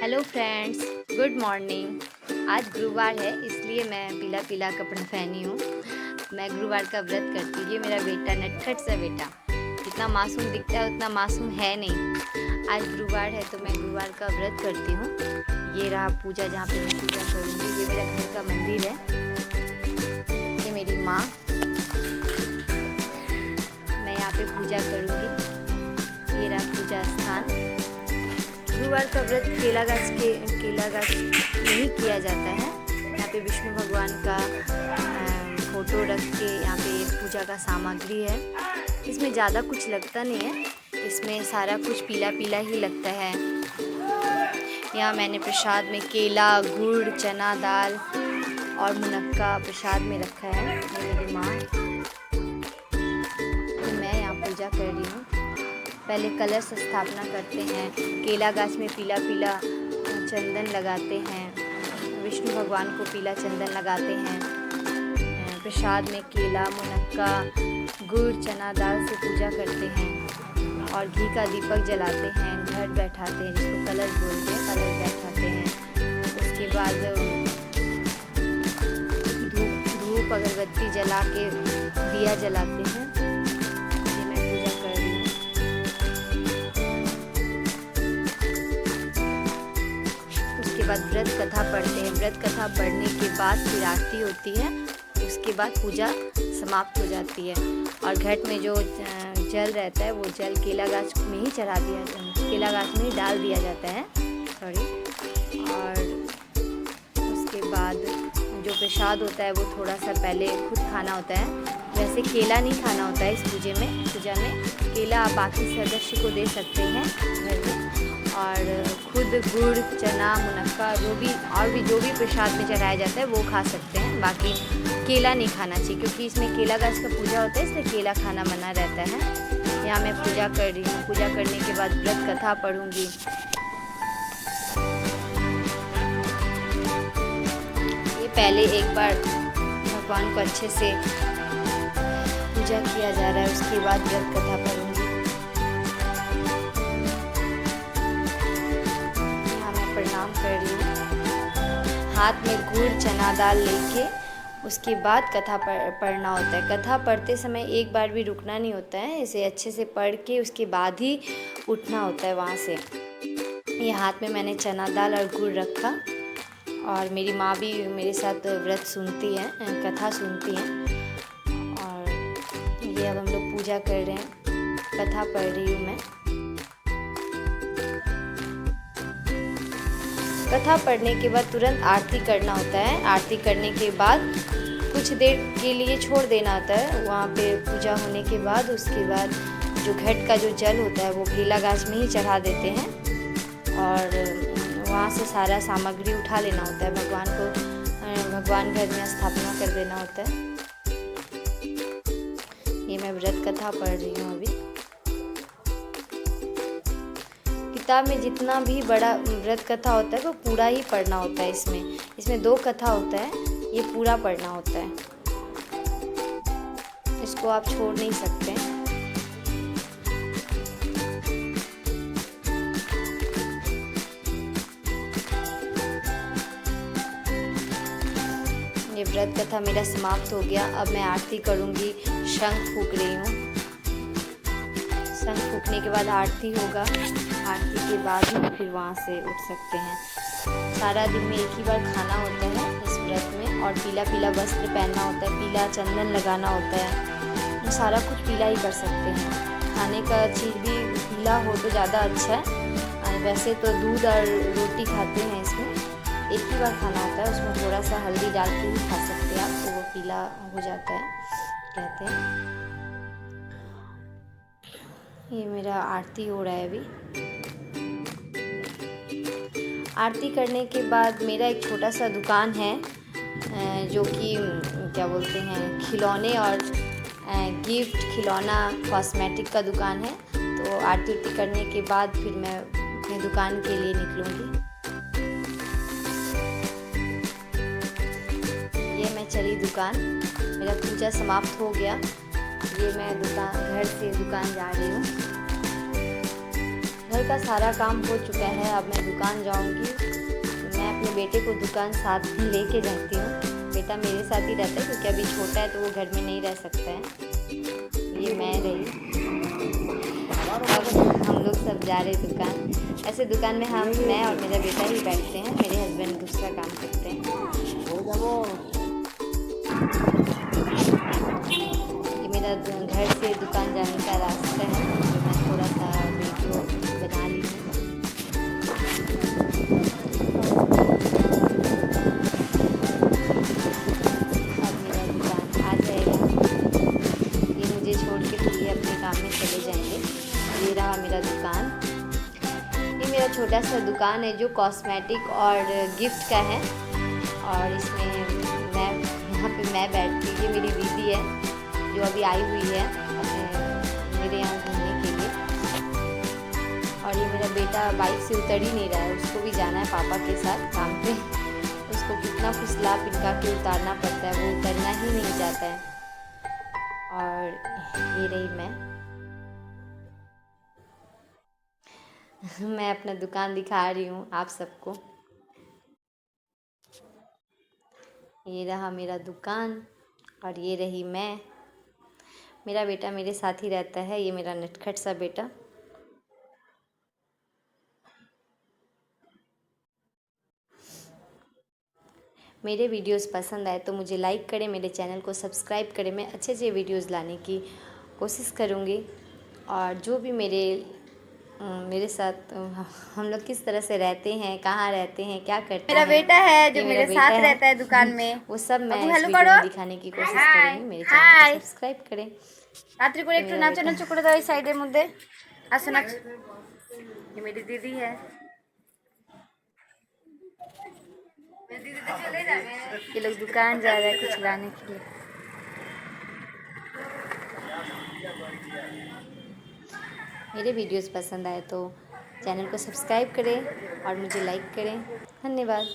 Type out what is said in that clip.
Hello friends, good morning. आज गुरुवार है इसलिए मैं पीला पीला कपड़ा पहनी हूँ। मैं गुरुवार का व्रत करती हूँ। ये मेरा बेटा, नटखट सा बेटा, जितना मासूम दिखता है उतना मासूम है नहीं। आज गुरुवार है तो मैं गुरुवार का व्रत करती हूँ। ये रहा पूजा, जहाँ पे मैं पूजा करूँगी। ये मेरा घर का मंदिर है। ये मेरी माँ, मैं यहाँ पे पूजा करूँगी। ये रहा पूजा स्थान। गुरुवार का व्रत केला गाछ में ही किया जाता है। यहाँ पे विष्णु भगवान का फोटो रख के यहाँ पे पूजा का सामग्री है। इसमें ज़्यादा कुछ लगता नहीं है, इसमें सारा कुछ पीला पीला ही लगता है। यहाँ मैंने प्रसाद में केला, गुड़, चना दाल और मुनक्का प्रसाद में रखा है। ये मेरी माँ, तो मैं यहाँ पूजा कर रही हूँ। पहले कलश स्थापना करते हैं। केला गाछ में पीला पीला चंदन लगाते हैं। विष्णु भगवान को पीला चंदन लगाते हैं। प्रसाद में केला, मुनक्का, गुड़, चना दाल से पूजा करते हैं और घी का दीपक जलाते हैं। घट बैठाते हैं, जिसको कलश बोलते हैं, कलश बैठाते हैं। उसके बाद धूप अगरबत्ती जला के दिया जलाते हैं। बाद व्रत कथा पढ़ते हैं। व्रत कथा पढ़ने के बाद फिर आरती होती है। उसके बाद पूजा समाप्त हो जाती है और घट में जो जल रहता है वो जल केला गाछ में ही चढ़ा दिया जाता है, केला गाछ में ही डाल दिया जाता है। और उसके बाद जो प्रसाद होता है वो थोड़ा सा पहले खुद खाना होता है। वैसे केला नहीं खाना होता है इस पूजा में। केला आप बाकी सदस्य को दे सकते हैं घर में, और खुद गुड़, चना, मुनक्का जो भी प्रसाद में चढ़ाया जाता है वो खा सकते हैं। बाकी केला नहीं खाना चाहिए, क्योंकि इसमें केला गाछ का पूजा होता है, इसलिए केला खाना मना रहता है। यहाँ मैं पूजा कर रही हूँ। पूजा करने के बाद व्रत कथा पढ़ूंगी। ये पहले एक बार भगवान को अच्छे से पूजा किया जा रहा है, उसके बाद व्रत कथा पढ़ूंगी। प्रणाम कर रही हूँ। हाथ में गुड़, चना दाल लेके उसके बाद कथा पढ़ना होता है। कथा पढ़ते समय एक बार भी रुकना नहीं होता है। इसे अच्छे से पढ़ के उसके बाद ही उठना होता है वहाँ से। ये हाथ में मैंने चना दाल और गुड़ रखा और मेरी माँ भी मेरे साथ व्रत सुनती है, कथा सुनती है। और ये अब हम लोग पूजा कर रहे हैं, कथा पढ़ रही हूँ मैं। कथा पढ़ने के बाद तुरंत आरती करना होता है। आरती करने के बाद कुछ देर के लिए छोड़ देना होता है। वहाँ पे पूजा होने के बाद उसके बाद जो घट का जो जल होता है वो केला गाछ में ही चढ़ा देते हैं और वहाँ से सारा सामग्री उठा लेना होता है। भगवान घर में स्थापना कर देना होता है। ये मैं व्रत कथा पढ़ रही हूँ अभी। किताब में जितना भी बड़ा व्रत कथा होता है वो पूरा ही पढ़ना होता है। इसमें 2 कथा होता है, ये पूरा पढ़ना होता है। इसको आप छोड़ नहीं सकते। ये व्रत कथा मेरा समाप्त हो गया। अब मैं आरती करूँगी। शंख फूंक रही हूँ। शंख फूंकने के बाद आरती होगा। आरती के बाद ही फिर वहाँ से उठ सकते हैं। सारा दिन में एक ही बार खाना होता है इस व्रत में, और पीला पीला वस्त्र पहनना होता है, पीला चंदन लगाना होता है। सारा कुछ पीला ही कर सकते हैं। खाने का चीज़ भी पीला हो तो ज़्यादा अच्छा है। वैसे तो दूध और रोटी खाते हैं, इसमें एक ही बार खाना होता है। उसमें थोड़ा सा हल्दी डाल के ही खा सकते हैं आप, तो वो पीला हो जाता है कहते हैं। ये मेरा आरती हो रहा है अभी। आरती करने के बाद मेरा एक छोटा सा दुकान है, जो कि क्या बोलते हैं, खिलौने और गिफ्ट, खिलौना, कॉस्मेटिक का दुकान है। तो आरती उरती करने के बाद फिर मैं अपने दुकान के लिए निकलूँगी। ये मैं चली दुकान। मेरा पूजा समाप्त हो गया। ये मैं घर से दुकान जा रही हूँ। घर का सारा काम हो चुका है। अब मैं दुकान जाऊंगी। मैं अपने बेटे को दुकान साथ में लेके जाती हूँ। बेटा मेरे साथ ही रहता है क्योंकि अभी छोटा है तो वो घर में नहीं रह सकता है। ये मैं रही। अब हम लोग सब जा रहे दुकान। ऐसे दुकान में मैं और मेरा बेटा ही बैठते हैं। मेरे हस्बैंड दूसरा काम करते हैं। ये मेरा घर से दुकान जाने का रास्ता है जो मैं थोड़ा सा वीडियो बना ली हूँ। अब मेरा दुकान आ जाएगा। ये मुझे छोड़ के फिर ये अपने काम में चले जाएंगे। ये रहा मेरा दुकान। ये मेरा छोटा सा दुकान है जो कॉस्मेटिक और गिफ्ट का है। और इसमें यहाँ पे मैं बैठती हूँ। ये मेरी दीदी है जो अभी आई हुई है मेरे यहाँ घूमने के लिए। और ये मेरा बेटा बाइक से उतर ही नहीं रहा है। उसको भी जाना है पापा के साथ काम पे। उसको कितना फुसला पिटका के उतारना पड़ता है, वो उतरना ही नहीं चाहता है। और ये रही मैं अपना दुकान दिखा रही हूँ आप सबको। ये रहा मेरा दुकान और ये रही मैं। मेरा बेटा मेरे साथ ही रहता है। ये मेरा नटखट सा बेटा। मेरे वीडियोस पसंद आए तो मुझे लाइक करें, मेरे चैनल को सब्सक्राइब करें। मैं अच्छे अच्छे वीडियोस लाने की कोशिश करूँगी। और जो भी मेरे साथ हम लोग किस तरह से रहते हैं, कहाँ रहते हैं, क्या करते हैं। मेरा बेटा है जो मेरे साथ रहता है दुकान में। वो सब मैं इस हेलो वीडियो करो। में दिखाने की कोशिश करूँगी। मेरे चैनल को सब्सक्राइब करें। रात्रि को एक नाचो नाचो করে দাও এই সাইডের মধ্যে আসো নাচ। ये मेरी दीदी है। मेरी दीदी तो चले जाए। ये लोग दुकान जा रहे हैं कुछ लाने के लिए। मेरे वीडियोस पसंद आए तो चैनल को सब्सक्राइब करें और मुझे लाइक करें। धन्यवाद।